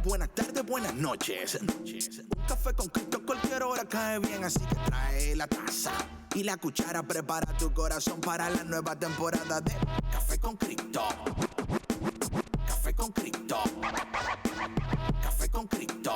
buenas tardes, buenas noches. Un café con Cristo cualquier hora cae bien, así que trae la taza y la cuchara. Prepara tu corazón para la nueva temporada de Café con Cristo. Café con Cristo. Café con Cristo.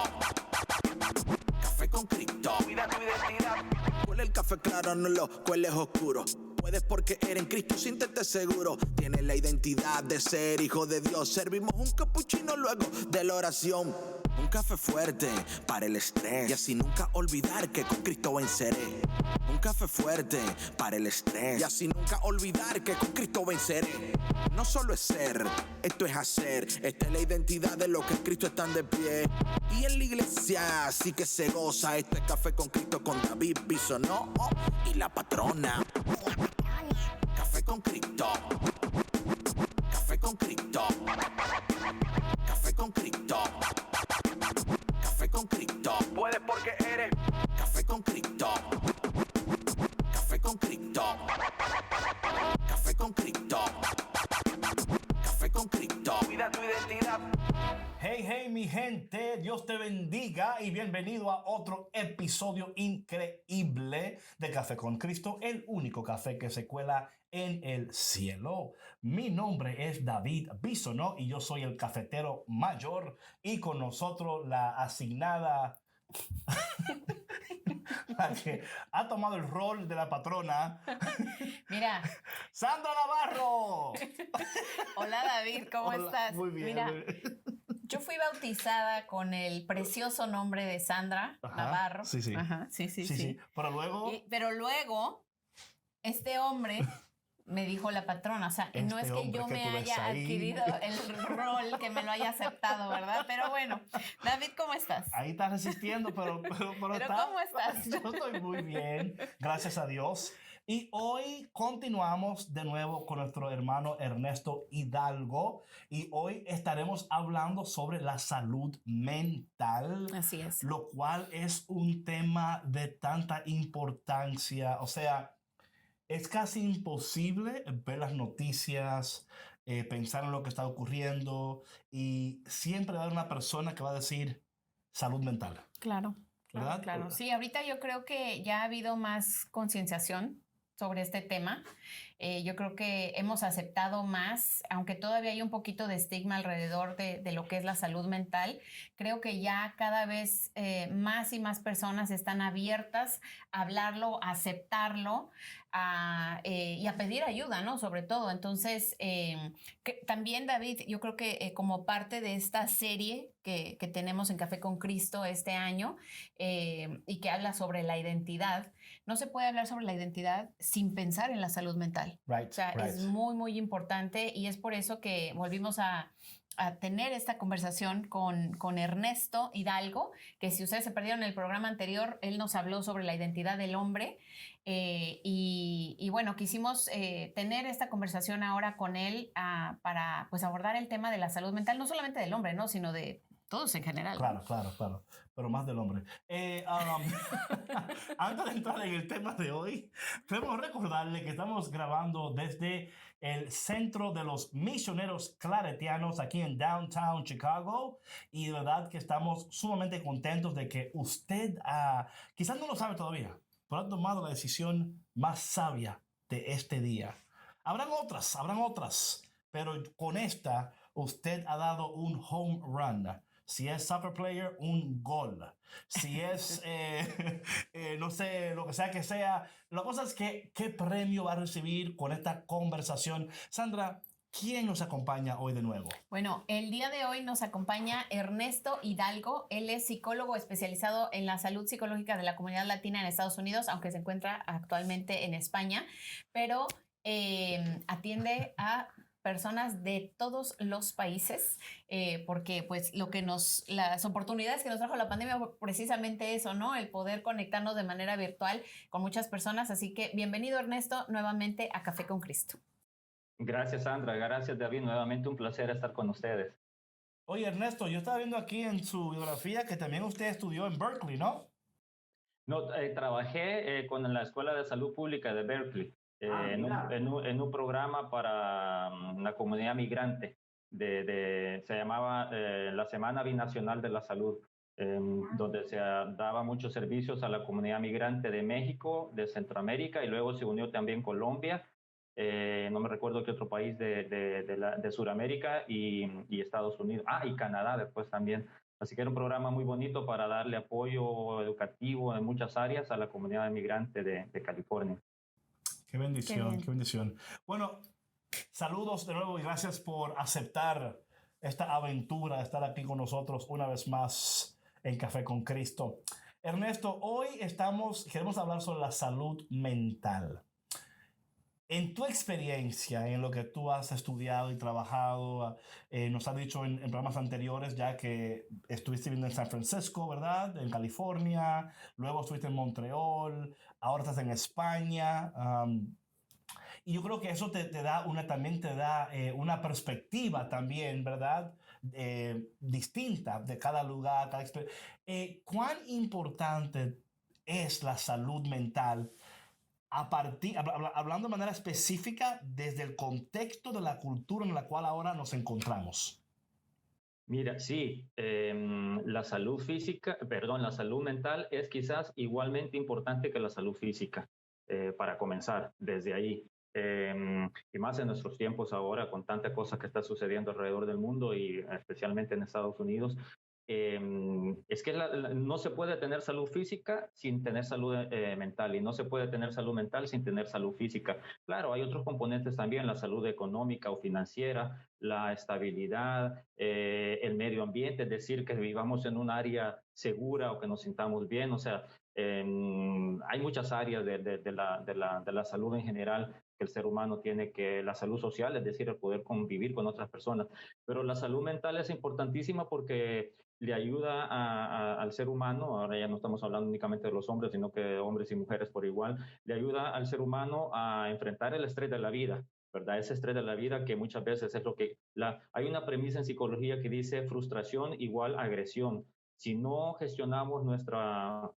Café con Cristo. Cuida tu identidad. Huele el café claro, no lo cueles oscuro. Puedes porque eres en Cristo, siéntete seguro. Tienes la identidad de ser hijo de Dios. Servimos un capuchino luego de la oración. Un café fuerte para el estrés y así nunca olvidar que con Cristo venceré. Un café fuerte para el estrés y así nunca olvidar que con Cristo venceré. No solo es ser, esto es hacer. Esta es la identidad de los que en Cristo están de pie. Y en la iglesia sí que se goza. Esto es Café con Cristo con David Bisonó y la patrona. Café con Cristo. Café con Cristo. Café con Cristo. Café con Cristo. Puedes porque eres Café con Cristo. Café con Cristo. Café con Cristo. Café con Cristo. Cuida tu identidad. Hey, mi gente, Dios te bendiga y bienvenido a otro episodio increíble de Café con Cristo, el único café que se cuela en el cielo. Mi nombre es David Bisonó y yo soy el cafetero mayor y con nosotros la asignada, la que ha tomado el rol de la patrona. Mira. ¡Sandra Navarro! Hola David, ¿cómo estás? Muy bien. Mira, yo fui bautizada con el precioso nombre de Sandra Navarro. Sí. Ajá, sí. Pero luego... Este hombre me dijo la patrona, o sea, no es que yo me haya adquirido el rol, que me lo haya aceptado, ¿verdad? Pero bueno, David, ¿cómo estás? Ahí estás resistiendo, pero ¿Cómo estás? Yo estoy muy bien, gracias a Dios. Y hoy continuamos de nuevo con nuestro hermano Ernesto Hidalgo y hoy estaremos hablando sobre la salud mental. Así es. Lo cual es un tema de tanta importancia, o sea, es casi imposible ver las noticias, pensar en lo que está ocurriendo y siempre va a haber una persona que va a decir salud mental. Claro. ¿Verdad? Claro. Sí, ahorita yo creo que ya ha habido más concienciación sobre este tema. Yo creo que hemos aceptado más, aunque todavía hay un poquito de estigma alrededor de lo que es la salud mental. Creo que ya cada vez más y más personas están abiertas a hablarlo, a aceptarlo y a pedir ayuda, ¿no? Sobre todo. Entonces, también, David, yo creo que como parte de esta serie que tenemos en Café con Cristo este año y que habla sobre la identidad, no se puede hablar sobre la identidad sin pensar en la salud mental. Right, o sea, es muy, muy importante y es por eso que volvimos a tener esta conversación con Ernesto Hidalgo, que si ustedes se perdieron el programa anterior, él nos habló sobre la identidad del hombre y bueno, quisimos tener esta conversación ahora con él para pues abordar el tema de la salud mental, no solamente del hombre, ¿no? Sino de todos en general. Claro, pero más del hombre. Antes de entrar en el tema de hoy, queremos recordarle que estamos grabando desde el Centro de los Misioneros Claretianos aquí en Downtown Chicago y de verdad que estamos sumamente contentos de que usted quizás no lo sabe todavía, pero ha tomado la decisión más sabia de este día. Habrán otras, pero con esta usted ha dado un home run. Si es soccer player, un gol. Si es, no sé, lo que sea. La cosa es que, ¿qué premio va a recibir con esta conversación? Sandra, ¿quién nos acompaña hoy de nuevo? Bueno, el día de hoy nos acompaña Ernesto Hidalgo. Él es psicólogo especializado en la salud psicológica de la comunidad latina en Estados Unidos, aunque se encuentra actualmente en España, pero atiende a personas de todos los países, porque pues las oportunidades que nos trajo la pandemia fue precisamente eso, ¿no? El poder conectarnos de manera virtual con muchas personas. Así que bienvenido, Ernesto, nuevamente a Café con Cristo. Gracias, Sandra. Gracias, David. Nuevamente un placer estar con ustedes. Oye, Ernesto, yo estaba viendo aquí en su biografía que también usted estudió en Berkeley, ¿no? No, trabajé con la Escuela de Salud Pública de Berkeley. En un programa para la comunidad migrante. se llamaba la Semana Binacional de la Salud, donde se daba muchos servicios a la comunidad migrante de México, de Centroamérica, y luego se unió también Colombia, no me recuerdo qué otro país de Sudamérica y Estados Unidos, y Canadá después también. Así que era un programa muy bonito para darle apoyo educativo en muchas áreas a la comunidad migrante de California. Qué bendición, qué bendición. Bueno, saludos de nuevo y gracias por aceptar esta aventura de estar aquí con nosotros una vez más en Café con Cristo. Ernesto, hoy queremos hablar sobre la salud mental. En tu experiencia, en lo que tú has estudiado y trabajado, nos has dicho en programas anteriores ya que estuviste viviendo en San Francisco, ¿verdad? En California, luego estuviste en Montreal, ahora estás en España. Y yo creo que eso también te da una perspectiva también, ¿verdad? Distinta de cada lugar, cada experiencia. ¿Cuán importante es la salud mental? Hablando de manera específica desde el contexto de la cultura en la cual ahora nos encontramos. Mira, sí, la salud mental es quizás igualmente importante que la salud física, para comenzar desde ahí. Y más en nuestros tiempos ahora, con tanta cosa que está sucediendo alrededor del mundo y especialmente en Estados Unidos, es que no se puede tener salud física sin tener salud mental, y no se puede tener salud mental sin tener salud física. Claro, hay otros componentes también, la salud económica o financiera, la estabilidad, el medio ambiente, es decir, que vivamos en un área segura o que nos sintamos bien. O sea, hay muchas áreas de la salud en general que el ser humano tiene, que la salud social, es decir, el poder convivir con otras personas. Pero la salud mental es importantísima porque le ayuda al ser humano, ahora ya no estamos hablando únicamente de los hombres, sino que de hombres y mujeres por igual, le ayuda al ser humano a enfrentar el estrés de la vida, ¿verdad? Ese estrés de la vida que muchas veces es lo que... hay una premisa en psicología que dice frustración igual agresión. Si no gestionamos nuestra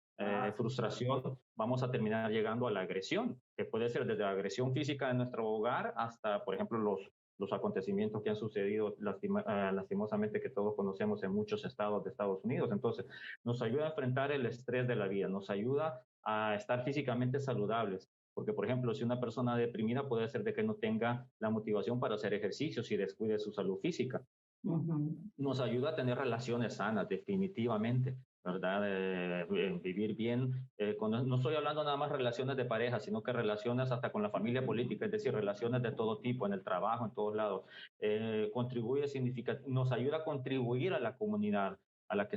frustración, vamos a terminar llegando a la agresión, que puede ser desde la agresión física en nuestro hogar hasta, por ejemplo, los acontecimientos que han sucedido lastimosamente, que todos conocemos en muchos estados de Estados Unidos. Entonces, nos ayuda a enfrentar el estrés de la vida, nos ayuda a estar físicamente saludables. Porque, por ejemplo, si una persona deprimida puede ser de que no tenga la motivación para hacer ejercicios y descuide su salud física. Nos ayuda a tener relaciones sanas, definitivamente, ¿verdad? Vivir bien. No estoy hablando nada más relaciones de pareja, sino que relaciones hasta con la familia política, es decir, relaciones de todo tipo, en el trabajo, en todos lados. Nos ayuda a contribuir a la comunidad en la que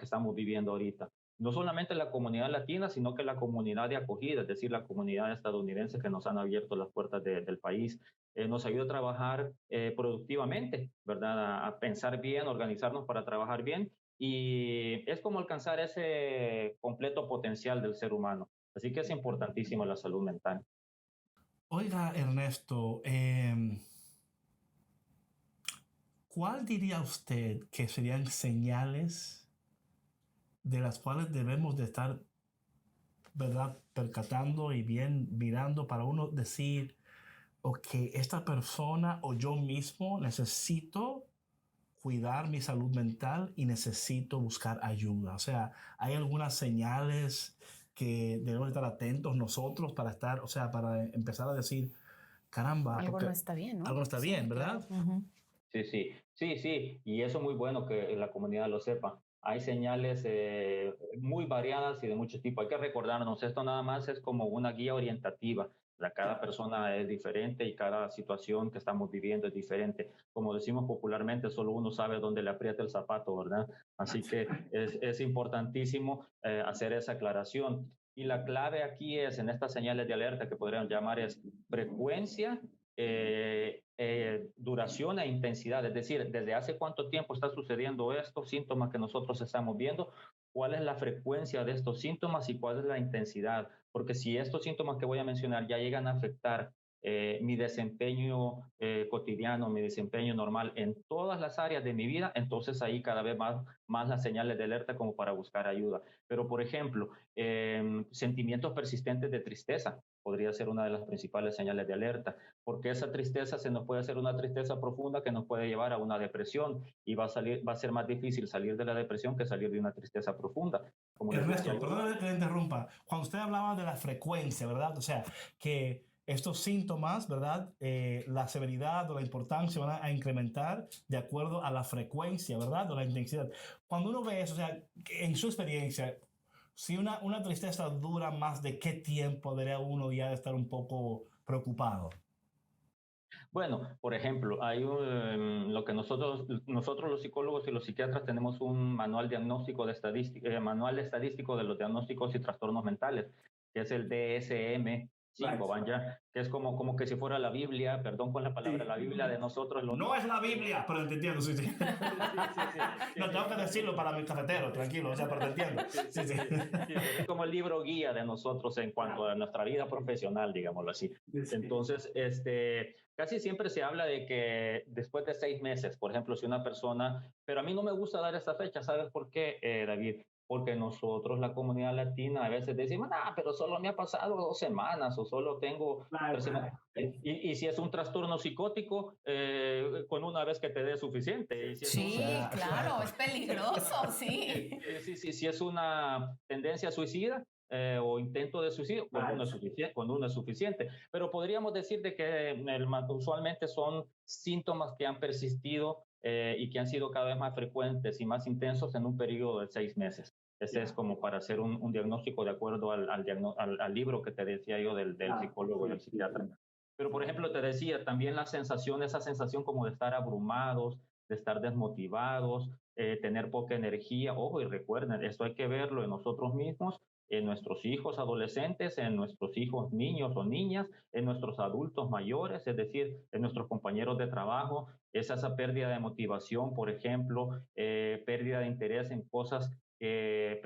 estamos viviendo ahorita. No solamente la comunidad latina, sino que la comunidad de acogida, es decir, la comunidad estadounidense que nos han abierto las puertas del país. Nos ayuda a trabajar productivamente, ¿verdad? A pensar bien, organizarnos para trabajar bien, y es como alcanzar ese completo potencial del ser humano. Así que es importantísimo la salud mental. Oiga, Ernesto, ¿cuál diría usted que serían señales de las cuales debemos de estar, ¿verdad?, percatando y bien mirando para uno decir, ok, esta persona o yo mismo necesito cuidar mi salud mental y necesito buscar ayuda? O sea, ¿hay algunas señales que debemos estar atentos nosotros para estar, o sea, para empezar a decir, caramba, algo no está bien, ¿no? Algo no está bien, ¿verdad? Claro. Sí, y eso es muy bueno que la comunidad lo sepa. Hay señales muy variadas y de muchos tipos. Hay que recordarnos, esto nada más es como una guía orientativa. Cada persona es diferente y cada situación que estamos viviendo es diferente. Como decimos popularmente, solo uno sabe dónde le aprieta el zapato, ¿verdad? Así que es importantísimo hacer esa aclaración. Y la clave aquí es, en estas señales de alerta que podrían llamar, es frecuencia, duración e intensidad. Es decir, desde hace cuánto tiempo está sucediendo estos síntomas que nosotros estamos viendo, cuál es la frecuencia de estos síntomas y cuál es la intensidad. Porque si estos síntomas que voy a mencionar ya llegan a afectar mi desempeño cotidiano, mi desempeño normal en todas las áreas de mi vida, entonces ahí cada vez más las señales de alerta como para buscar ayuda. Pero, por ejemplo, sentimientos persistentes de tristeza, podría ser una de las principales señales de alerta, porque esa tristeza se nos puede hacer una tristeza profunda que nos puede llevar a una depresión y va a ser más difícil salir de la depresión que salir de una tristeza profunda. Como les decía, Ernesto, perdón que le interrumpa. Cuando usted hablaba de la frecuencia, ¿verdad? O sea, que estos síntomas, ¿verdad? La severidad o la importancia van a incrementar de acuerdo a la frecuencia, ¿verdad? O la intensidad. Cuando uno ve eso, o sea, en su experiencia, si una tristeza dura más de qué tiempo debería uno ya estar un poco preocupado. Bueno, por ejemplo, lo que nosotros los psicólogos y los psiquiatras tenemos un manual diagnóstico de estadística, manual estadístico de los diagnósticos y trastornos mentales, que es el DSM-5, Vanya, que es como que si fuera la Biblia, perdón con la palabra, la Biblia de nosotros. No es la Biblia, pero te entiendo, sí, sí. No tengo que decirlo para mi cafetero, tranquilo, o sea, pero te entiendo. Sí, sí. Es como el libro guía de nosotros en cuanto a nuestra vida profesional, digámoslo así. Entonces, casi siempre se habla de que después de 6 meses, por ejemplo, si una persona, pero a mí no me gusta dar esta fecha, ¿sabes por qué, David? Porque nosotros, la comunidad latina, a veces decimos, pero solo me ha pasado 2 semanas o solo tengo 3 semanas. Y si es un trastorno psicótico, con una vez que te dé suficiente. Y si sí, claro, es peligroso, sí. Si es una tendencia suicida, o intento de suicidio, con uno es suficiente. Pero podríamos decir de que usualmente son síntomas que han persistido y que han sido cada vez más frecuentes y más intensos en un periodo de 6 meses. Ese es como para hacer un diagnóstico de acuerdo al libro que te decía yo del psicólogo y del psiquiatra. Pero, por ejemplo, te decía, también esa sensación como de estar abrumados, de estar desmotivados, tener poca energía. Ojo, y recuerden, esto hay que verlo en nosotros mismos, en nuestros hijos adolescentes, en nuestros hijos niños o niñas, en nuestros adultos mayores, es decir, en nuestros compañeros de trabajo. Es esa pérdida de motivación, por ejemplo, pérdida de interés en cosas que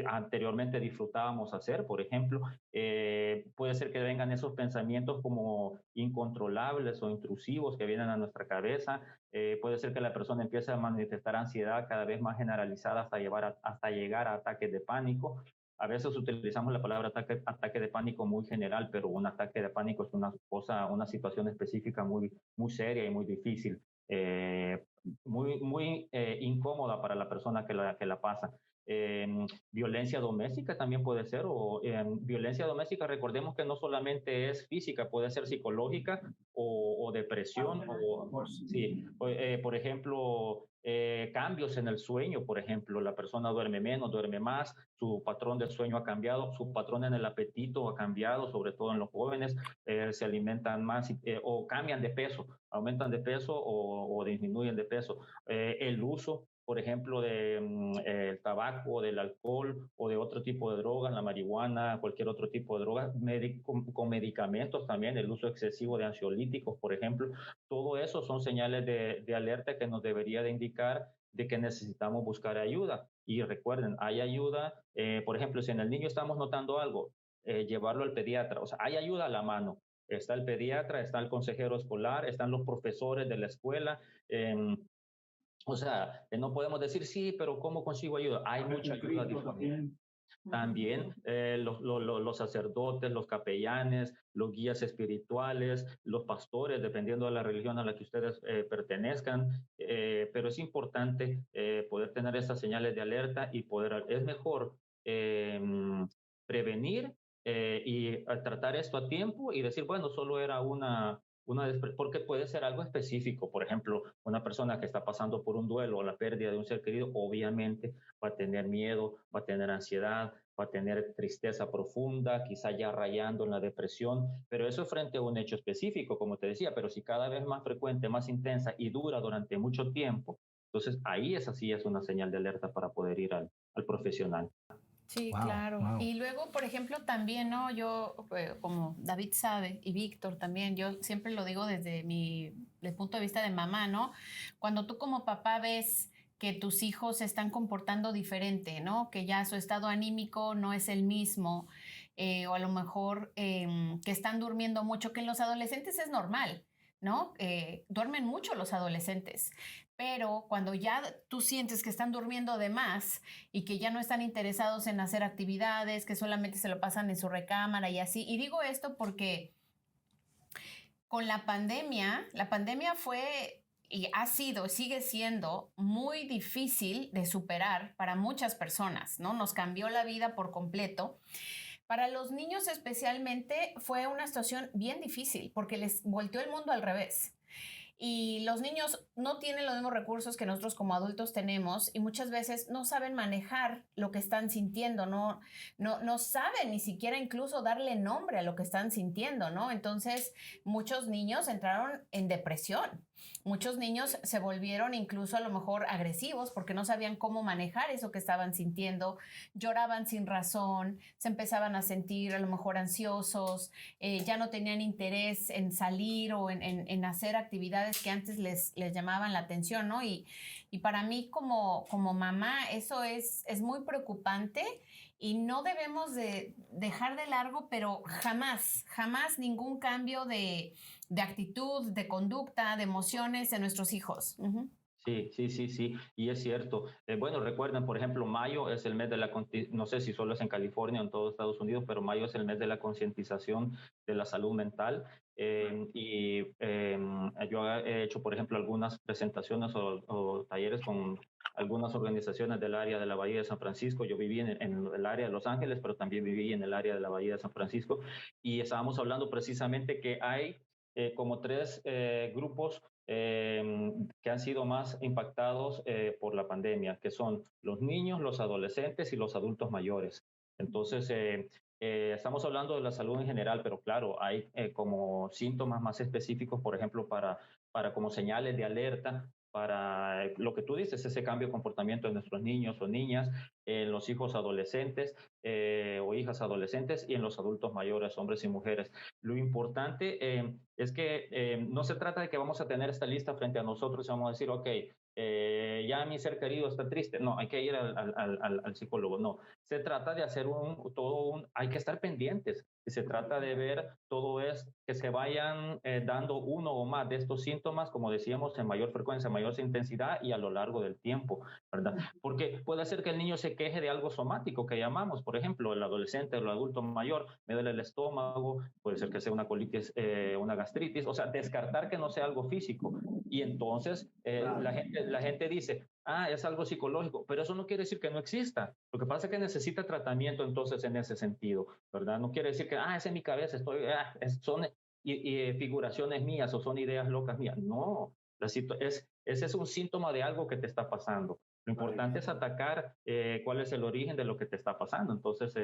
anteriormente disfrutábamos hacer, por ejemplo. Puede ser que vengan esos pensamientos como incontrolables o intrusivos que vienen a nuestra cabeza. Puede ser que la persona empiece a manifestar ansiedad cada vez más generalizada hasta llegar a ataques de pánico. A veces utilizamos la palabra ataque de pánico muy general, pero un ataque de pánico es una situación específica muy, muy seria y muy difícil, muy incómoda para la persona que la pasa. Violencia doméstica también puede ser, o violencia doméstica, recordemos que no solamente es física, puede ser psicológica o depresión, por ejemplo, cambios en el sueño. Por ejemplo, la persona duerme menos, duerme más, su patrón de sueño ha cambiado, su patrón en el apetito ha cambiado, sobre todo en los jóvenes, se alimentan más o cambian de peso, aumentan de peso o disminuyen de peso. El uso, por ejemplo, del tabaco, del alcohol o de otro tipo de drogas, la marihuana, cualquier otro tipo de droga, con medicamentos también, el uso excesivo de ansiolíticos, por ejemplo. Todo eso son señales de alerta que nos debería de indicar de que necesitamos buscar ayuda. Y recuerden, hay ayuda, por ejemplo, si en el niño estamos notando algo, llevarlo al pediatra. O sea, hay ayuda a la mano. Está el pediatra, está el consejero escolar, están los profesores de la escuela. O sea, no podemos decir, sí, pero ¿cómo consigo ayuda? Hay mucha ayuda disponible. También los sacerdotes, los capellanes, los guías espirituales, los pastores, dependiendo de la religión a la que ustedes pertenezcan. Pero es importante poder tener esas señales de alerta y es mejor prevenir y tratar esto a tiempo y decir, bueno, solo era porque puede ser algo específico. Por ejemplo, una persona que está pasando por un duelo o la pérdida de un ser querido, obviamente va a tener miedo, va a tener ansiedad, va a tener tristeza profunda, quizá ya rayando en la depresión, pero eso frente a un hecho específico, como te decía. Pero si cada vez más frecuente, más intensa y dura durante mucho tiempo, entonces ahí esa sí es una señal de alerta para poder ir al profesional. Sí, claro. Y luego, por ejemplo, también, ¿no? Yo, como David sabe, y Víctor también, yo siempre lo digo desde el punto de vista de mamá, ¿no? Cuando tú como papá ves que tus hijos se están comportando diferente, ¿no? Que ya su estado anímico no es el mismo, o a lo mejor que están durmiendo mucho, que en los adolescentes es normal, ¿no? Duermen mucho los adolescentes, Pero cuando ya tú sientes que están durmiendo de más y que ya no están interesados en hacer actividades, que solamente se lo pasan en su recámara y así. Y digo esto porque con la pandemia fue y ha sido, sigue siendo muy difícil de superar para muchas personas, ¿no? Nos cambió la vida por completo. Para los niños especialmente fue una situación bien difícil porque les volteó el mundo al revés. Y los niños no tienen los mismos recursos que nosotros como adultos tenemos y muchas veces no saben manejar lo que están sintiendo, no saben ni siquiera incluso darle nombre a lo que están sintiendo, ¿no? Entonces, muchos niños entraron en depresión. Muchos niños se volvieron incluso a lo mejor agresivos porque no sabían cómo manejar eso que estaban sintiendo, lloraban sin razón, se empezaban a sentir a lo mejor ansiosos, ya no tenían interés en salir o en hacer actividades que antes les llamaban la atención, ¿no? Y para mí como mamá eso es muy preocupante y no debemos de dejar de largo, pero jamás ningún cambio de actitud, de conducta, de emociones de nuestros hijos. Uh-huh. Sí, sí, sí, sí, y es cierto. Bueno, recuerden, por ejemplo, mayo es el mes de no sé si solo es en California o en todo Estados Unidos, pero mayo es el mes de la concientización de la salud mental. Yo he hecho, por ejemplo, algunas presentaciones o talleres con algunas organizaciones del área de la Bahía de San Francisco. Yo viví en el área de Los Ángeles, pero también viví en el área de la Bahía de San Francisco, y estábamos hablando precisamente que hay como tres grupos que han sido más impactados por la pandemia, que son los niños, los adolescentes y los adultos mayores. Entonces, estamos hablando de la salud en general, pero claro, hay como síntomas más específicos, por ejemplo, para como señales de alerta, para lo que tú dices, ese cambio de comportamiento de nuestros niños o niñas, en los hijos adolescentes o hijas adolescentes y en los adultos mayores, hombres y mujeres. Lo importante es que no se trata de que vamos a tener esta lista frente a nosotros y vamos a decir, ok, ya mi ser querido está triste. No, hay que ir al psicólogo. No, se trata de hacer hay que estar pendientes. Se trata de ver todo es que se vayan dando uno o más de estos síntomas, como decíamos, en mayor frecuencia, mayor intensidad y a lo largo del tiempo, ¿verdad? Porque puede ser que el niño se queje de algo somático que llamamos, por ejemplo, el adolescente o el adulto mayor, me duele el estómago, puede ser que sea una colitis, una gastritis, o sea, descartar que no sea algo físico. Y entonces la gente dice, es algo psicológico, pero eso no quiere decir que no exista. Lo que pasa es que necesita tratamiento entonces en ese sentido, ¿verdad? No quiere decir que, es en mi cabeza, son figuraciones mías o son ideas locas mías. No, ese es un síntoma de algo que te está pasando. Lo importante es atacar cuál es el origen de lo que te está pasando. Entonces,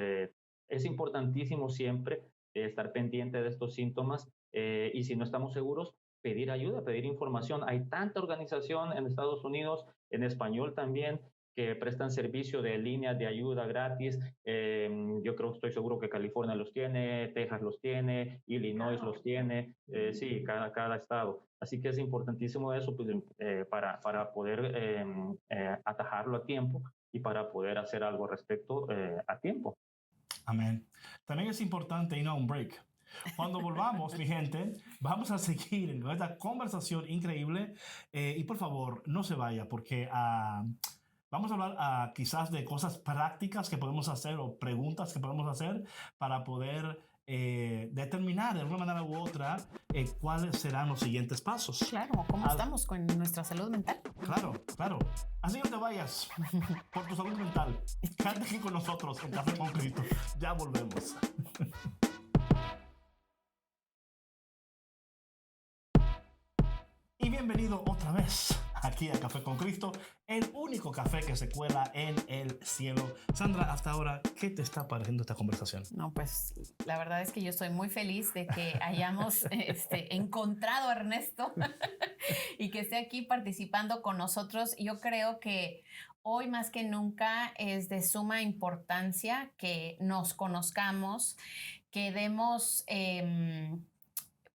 es importantísimo siempre estar pendiente de estos síntomas y si no estamos seguros, pedir ayuda, pedir información. Hay tanta organización en Estados Unidos, en español también, que prestan servicio de líneas de ayuda gratis. Yo estoy seguro que California los tiene, Texas los tiene, Illinois los tiene, sí, cada estado. Así que es importantísimo eso pues, para poder atajarlo a tiempo y para poder hacer algo al respecto a tiempo. Amén. También es importante ir a un break. Cuando volvamos, mi gente, vamos a seguir con esta conversación increíble y por favor, no se vaya porque vamos a hablar quizás de cosas prácticas que podemos hacer o preguntas que podemos hacer para poder determinar de alguna manera u otra cuáles serán los siguientes pasos. Claro, ¿cómo estamos con nuestra salud mental? Claro. Así que no te vayas por tu salud mental. Quédate aquí con nosotros en Café con Cristo. Ya volvemos. Y bienvenido otra vez aquí a Café con Cristo, el único café que se cuela en el cielo. Sandra, hasta ahora, ¿qué te está pareciendo esta conversación? No, pues la verdad es que yo estoy muy feliz de que hayamos encontrado a Ernesto y que esté aquí participando con nosotros. Yo creo que hoy más que nunca es de suma importancia que nos conozcamos, que demos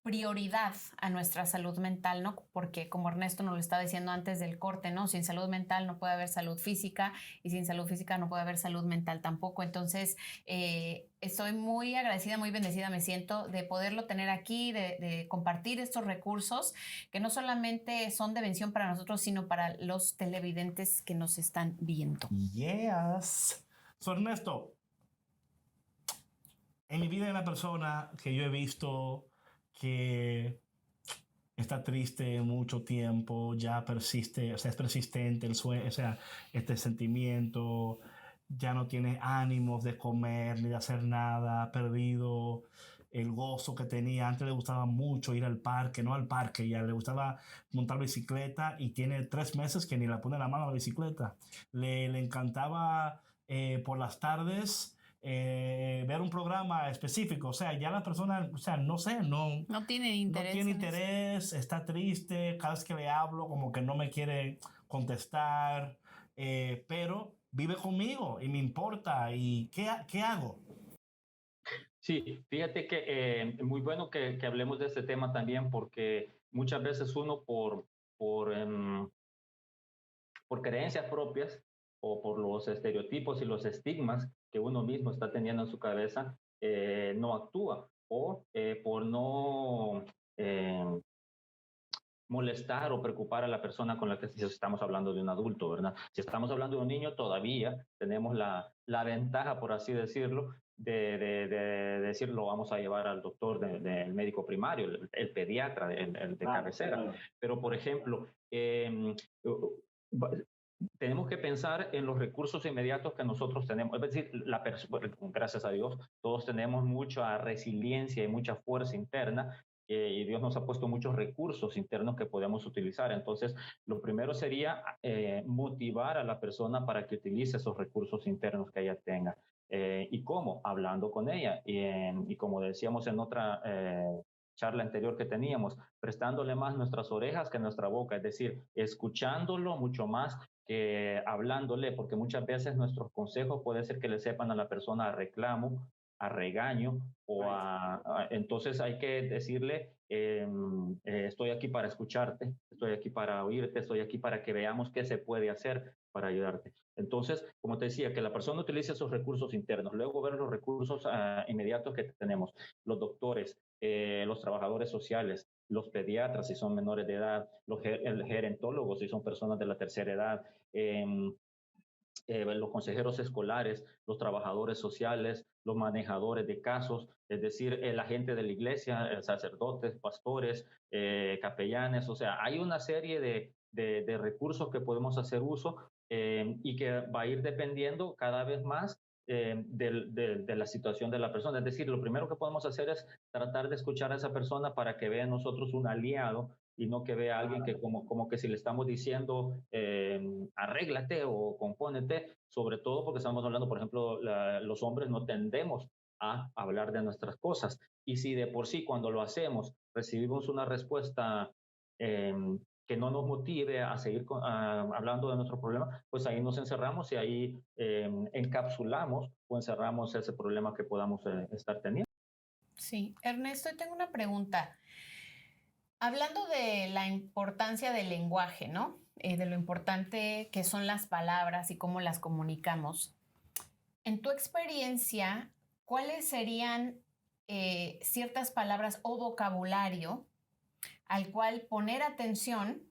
prioridad a nuestra salud mental, ¿no? Porque como Ernesto nos lo estaba diciendo antes del corte, ¿no? Sin salud mental no puede haber salud física y sin salud física no puede haber salud mental tampoco. Entonces, estoy muy agradecida, muy bendecida, me siento de poderlo tener aquí, de compartir estos recursos que no solamente son de bendición para nosotros, sino para los televidentes que nos están viendo. Yes. So, Ernesto, en mi vida hay una persona que yo he visto que está triste mucho tiempo, ya persiste, o sea, es persistente el sueño, o sea, este sentimiento, ya no tiene ánimos de comer ni de hacer nada, ha perdido el gozo que tenía. Antes le gustaba mucho ir al parque, no al parque, ya le gustaba montar bicicleta y tiene 3 meses que ni le pone la mano a la bicicleta. Le encantaba por las tardes ver un programa específico, o sea, ya la persona, o sea, no sé, no tiene interés. No tiene interés, está triste, cada vez que le hablo como que no me quiere contestar, pero vive conmigo y me importa. ¿Y qué hago? Sí, fíjate que muy bueno que hablemos de este tema también, porque muchas veces uno por creencias propias o por los estereotipos y los estigmas que uno mismo está teniendo en su cabeza, no actúa, o por no molestar o preocupar a la persona con la que estamos hablando de un adulto, ¿verdad? Si estamos hablando de un niño, todavía tenemos la ventaja, por así decirlo, de decir, lo vamos a llevar al doctor del médico primario, el pediatra, el de cabecera. Claro. Pero, por ejemplo, tenemos que pensar en los recursos inmediatos que nosotros tenemos. Es decir, gracias a Dios, todos tenemos mucha resiliencia y mucha fuerza interna, y Dios nos ha puesto muchos recursos internos que podemos utilizar. Entonces, lo primero sería motivar a la persona para que utilice esos recursos internos que ella tenga. ¿Y cómo? Hablando con ella. Y como decíamos en otra charla anterior que teníamos, prestándole más nuestras orejas que nuestra boca, es decir, escuchándolo mucho más que hablándole, porque muchas veces nuestros consejos puede ser que le sepan a la persona a reclamo, a regaño, entonces hay que decirle, estoy aquí para escucharte, estoy aquí para oírte, estoy aquí para que veamos qué se puede hacer para ayudarte. Entonces, como te decía, que la persona utilice esos recursos internos, luego ver los recursos inmediatos que tenemos, los doctores, los trabajadores sociales, los pediatras si son menores de edad, los gerontólogos si son personas de la tercera edad, los consejeros escolares, los trabajadores sociales, los manejadores de casos, es decir, la gente de la iglesia, sacerdotes, pastores, capellanes, o sea, hay una serie de recursos que podemos hacer uso y que va a ir dependiendo cada vez más de la situación de la persona. Es decir, lo primero que podemos hacer es tratar de escuchar a esa persona para que vea en nosotros un aliado y no que vea a alguien que como que si le estamos diciendo arréglate o compónete, sobre todo porque estamos hablando, por ejemplo, los hombres no tendemos a hablar de nuestras cosas. Y si de por sí cuando lo hacemos recibimos una respuesta que no nos motive a seguir hablando de nuestro problema, pues ahí nos encerramos y ahí encapsulamos o encerramos ese problema que podamos estar teniendo. Sí, Ernesto, tengo una pregunta. Hablando de la importancia del lenguaje, ¿no? De lo importante que son las palabras y cómo las comunicamos. En tu experiencia, ¿cuáles serían ciertas palabras o vocabulario al cual poner atención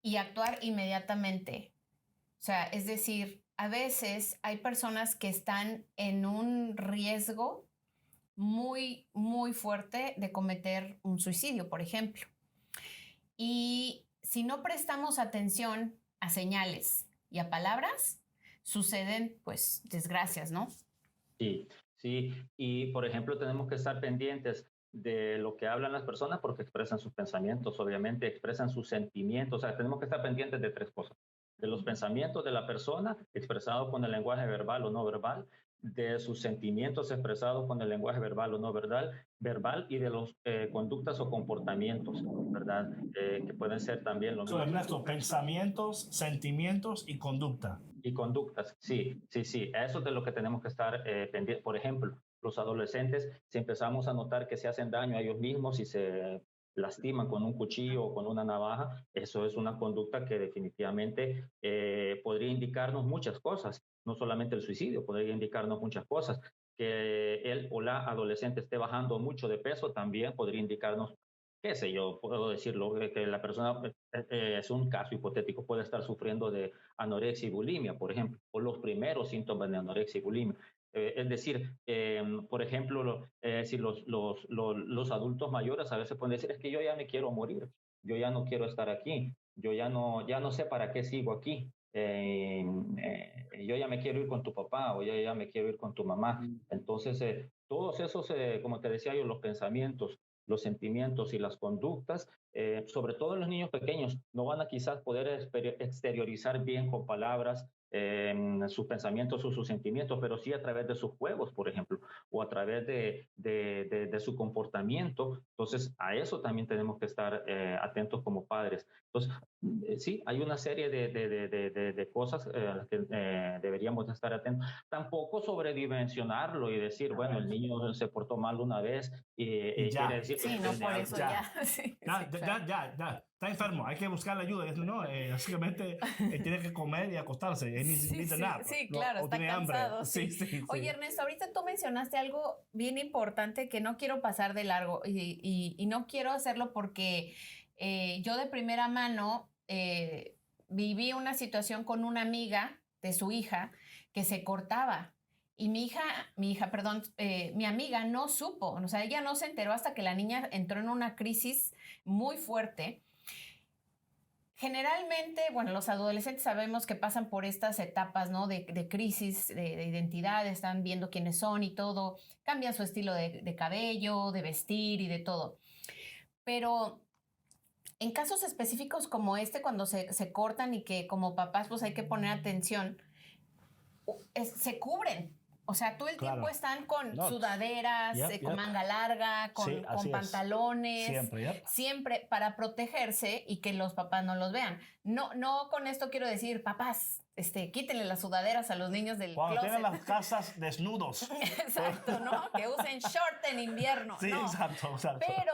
y actuar inmediatamente? O sea, es decir, a veces hay personas que están en un riesgo muy, muy fuerte de cometer un suicidio, por ejemplo. Y si no prestamos atención a señales y a palabras, suceden, pues, desgracias, ¿no? Sí, sí. Y, por ejemplo, tenemos que estar pendientes de lo que hablan las personas porque expresan sus pensamientos, obviamente, expresan sus sentimientos. O sea, tenemos que estar pendientes de 3 cosas. De los pensamientos de la persona, expresado con el lenguaje verbal o no verbal, de sus sentimientos expresados con el lenguaje verbal o no verbal y de los conductas o comportamientos, ¿verdad? Que pueden ser también los Ernesto, pensamientos, sentimientos y conducta. Y conductas, sí. Eso es de lo que tenemos que estar pendientes. Por ejemplo, Los adolescentes, si empezamos a notar que se hacen daño a ellos mismos y se lastiman con un cuchillo o con una navaja, eso es una conducta que definitivamente podría indicarnos muchas cosas, no solamente el suicidio, podría indicarnos muchas cosas. Que él o la adolescente esté bajando mucho de peso también podría indicarnos, qué sé yo, puedo decirlo, que la persona, es un caso hipotético, puede estar sufriendo de anorexia y bulimia, por ejemplo, o los primeros síntomas de anorexia y bulimia. Es decir, por ejemplo, si los adultos mayores a veces pueden decir, es que yo ya me quiero morir, yo ya no quiero estar aquí, yo ya no sé para qué sigo aquí. Yo ya me quiero ir con tu papá o yo ya me quiero ir con tu mamá. Entonces, todos esos, como te decía yo, los pensamientos, los sentimientos y las conductas, sobre todo en los niños pequeños, no van a quizás poder exteriorizar bien con palabras sus pensamientos o sus sentimientos, pero sí a través de sus juegos, por ejemplo, o a través de su comportamiento. Entonces, a eso también tenemos que estar atentos como padres. Entonces, sí, hay una serie de cosas a las que deberíamos estar atentos. Tampoco sobredimensionarlo y decir, bueno, el niño se portó mal una vez y quiere decir que sí, no por eso ya. Sí, Ya. Está enfermo, hay que buscar la ayuda. ¿No? Básicamente tiene que comer y acostarse. Sí, claro, está cansado. Hambre. Sí. Oye, Ernesto, ahorita tú mencionaste algo bien importante que no quiero pasar de largo y no quiero hacerlo porque yo de primera mano viví una situación con una amiga de su hija que se cortaba. Y mi amiga no supo, o sea, ella no se enteró hasta que la niña entró en una crisis muy fuerte. Generalmente, bueno, los adolescentes sabemos que pasan por estas etapas, ¿no? De crisis, de identidad, están viendo quiénes son y todo, cambian su estilo de cabello, de vestir y de todo. Pero en casos específicos como este, cuando se cortan y que como papás pues hay que poner atención, se cubren. O sea, todo el tiempo están con sudaderas, con manga larga, con pantalones, siempre para protegerse y que los papás no los vean. No con esto quiero decir, papás, quítenle las sudaderas a los niños del cuando closet. tengan las casas desnudos. Exacto, ¿no? Que usen short en invierno. Sí, no. exacto. Pero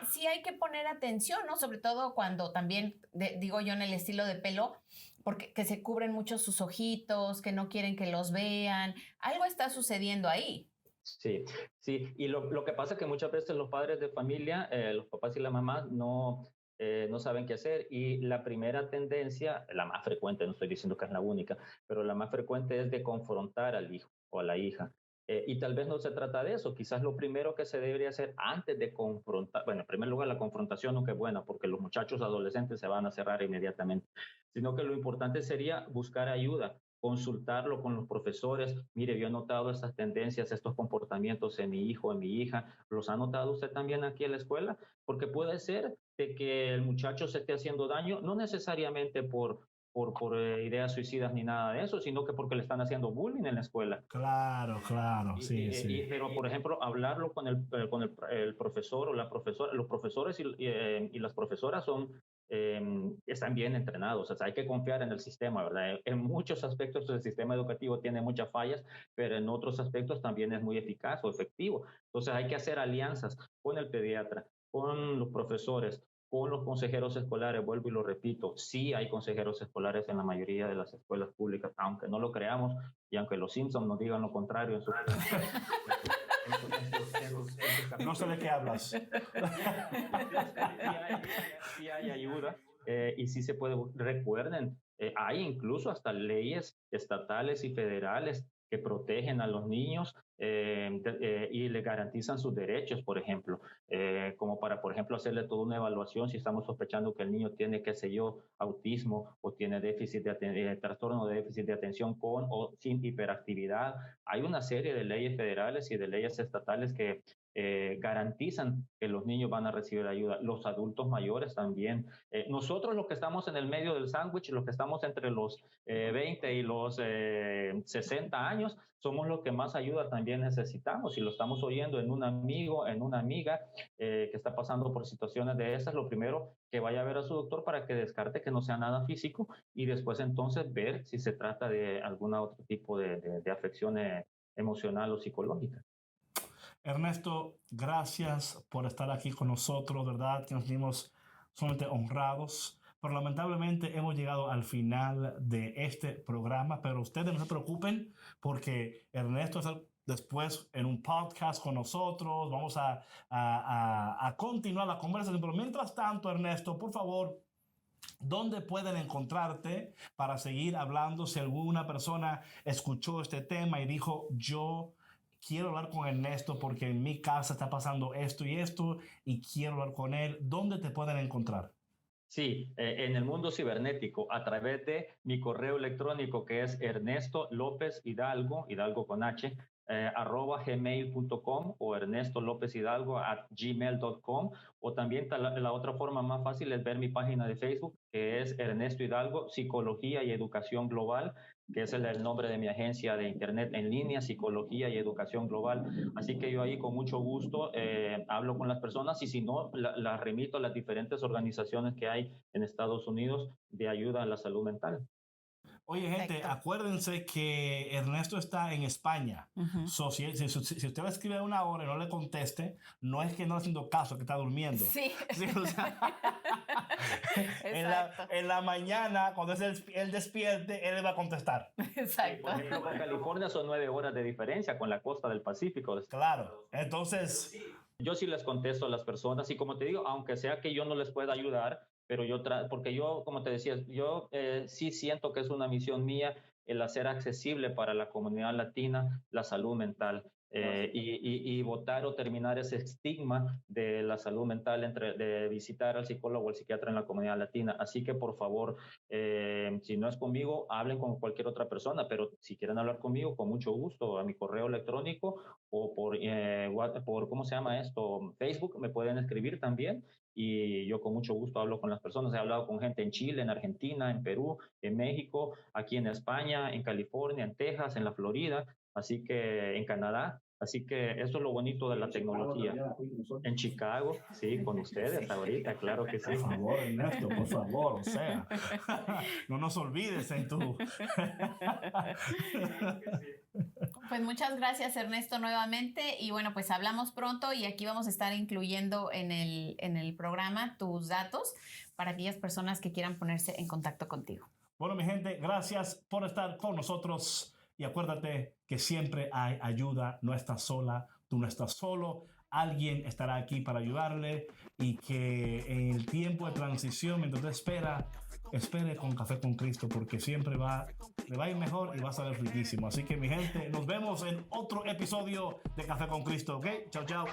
sí hay que poner atención, ¿no? Sobre todo cuando también, digo yo, en el estilo de pelo, porque que se cubren mucho sus ojitos, que no quieren que los vean. Algo está sucediendo ahí. Sí. Y lo que pasa es que muchas veces los padres de familia, los papás y la mamá, no saben qué hacer. Y la primera tendencia, la más frecuente, no estoy diciendo que es la única, pero la más frecuente es de confrontar al hijo o a la hija. Y tal vez no se trata de eso. Quizás lo primero que se debería hacer antes de confrontar, bueno, en primer lugar, la confrontación no que es buena, porque los muchachos adolescentes se van a cerrar inmediatamente, sino que lo importante sería buscar ayuda, consultarlo con los profesores. Mire, yo he notado estas tendencias, estos comportamientos en mi hijo, en mi hija. ¿Los ha notado usted también aquí en la escuela? Porque puede ser de que el muchacho se esté haciendo daño, no necesariamente por ideas suicidas ni nada de eso, sino que porque le están haciendo bullying en la escuela. Claro, sí. Pero, por ejemplo, hablarlo con el profesor o la profesora, los profesores y las profesoras están bien entrenados, o sea, hay que confiar en el sistema, ¿verdad? En muchos aspectos el sistema educativo tiene muchas fallas, pero en otros aspectos también es muy eficaz o efectivo. Entonces hay que hacer alianzas con el pediatra, con los profesores, con los consejeros escolares. Vuelvo y lo repito, sí hay consejeros escolares en la mayoría de las escuelas públicas, aunque no lo creamos y aunque los Simpsons nos digan lo contrario en su... No sé de qué hablas. Sí hay ayuda y sí se puede. Recuerden, hay incluso hasta leyes estatales y federales que protegen a los niños y le garantizan sus derechos, por ejemplo, como para, por ejemplo, hacerle toda una evaluación si estamos sospechando que el niño tiene, qué sé yo, autismo o tiene trastorno de déficit de atención con o sin hiperactividad. Hay una serie de leyes federales y de leyes estatales que garantizan que los niños van a recibir ayuda, los adultos mayores también. Nosotros los que estamos en el medio del sándwich, los que estamos entre los 20 y los 60 años, somos los que más ayuda también necesitamos. Si lo estamos oyendo en un amigo, en una amiga que está pasando por situaciones de esas, lo primero que vaya a ver a su doctor para que descarte que no sea nada físico y después entonces ver si se trata de algún otro tipo de afección emocional o psicológica. Ernesto, gracias por estar aquí con nosotros, ¿verdad? Que nos sentimos sumamente honrados, pero lamentablemente hemos llegado al final de este programa, pero ustedes no se preocupen porque Ernesto está después en un podcast con nosotros, vamos a continuar la conversación, pero mientras tanto, Ernesto, por favor, ¿dónde pueden encontrarte para seguir hablando? Si alguna persona escuchó este tema y dijo, yo quiero hablar con Ernesto porque en mi casa está pasando esto y esto y quiero hablar con él, ¿dónde te pueden encontrar? Sí, en el mundo cibernético, a través de mi correo electrónico que es Ernesto López Hidalgo, Hidalgo con H, @gmail.com o Ernesto López Hidalgo @gmail.com, o también la otra forma más fácil es ver mi página de Facebook que es Ernesto Hidalgo Psicología y Educación Global, que es el nombre de mi agencia de internet en línea, Psicología y Educación Global. Así que yo ahí con mucho gusto hablo con las personas y si no, las remito a las diferentes organizaciones que hay en Estados Unidos de ayuda a la salud mental. Oye, gente, Perfecto. Acuérdense que Ernesto está en España. So, si usted le escribe a una hora y no le conteste, no es que no le haciendo caso, que está durmiendo. Sí. Sí, o sea, Exacto. en la mañana, cuando él despierte, él le va a contestar. Exacto. Por ejemplo, con California son 9 horas de diferencia con la costa del Pacífico. Claro. Entonces, Yo sí les contesto a las personas y como te digo, aunque sea que yo no les pueda ayudar, pero porque yo, como te decía, yo sí siento que es una misión mía el hacer accesible para la comunidad latina la salud mental y votar o terminar ese estigma de la salud mental de visitar al psicólogo o al psiquiatra en la comunidad latina. Así que, por favor, si no es conmigo, hablen con cualquier otra persona, pero si quieren hablar conmigo, con mucho gusto, a mi correo electrónico o por ¿cómo se llama esto? Facebook, me pueden escribir también y yo con mucho gusto hablo con las personas. He hablado con gente en Chile, en Argentina, en Perú, en México, aquí en España, en California, en Texas, en la Florida, así que en Canadá. Así que eso es lo bonito de la tecnología. En Chicago, sí, con ustedes ahorita, claro que sí. por favor, Ernesto, por favor, o sea, no nos olvides en tu... Pues muchas gracias, Ernesto, nuevamente. Y bueno, pues hablamos pronto y aquí vamos a estar incluyendo en el programa tus datos para aquellas personas que quieran ponerse en contacto contigo. Bueno, mi gente, gracias por estar con nosotros y acuérdate que siempre hay ayuda, no estás sola, tú no estás solo, alguien estará aquí para ayudarle y que en el tiempo de transición, mientras usted espere con Café con Cristo porque siempre le va a ir mejor y va a salir riquísimo. Así que mi gente, nos vemos en otro episodio de Café con Cristo, ¿ok? Chao, chao.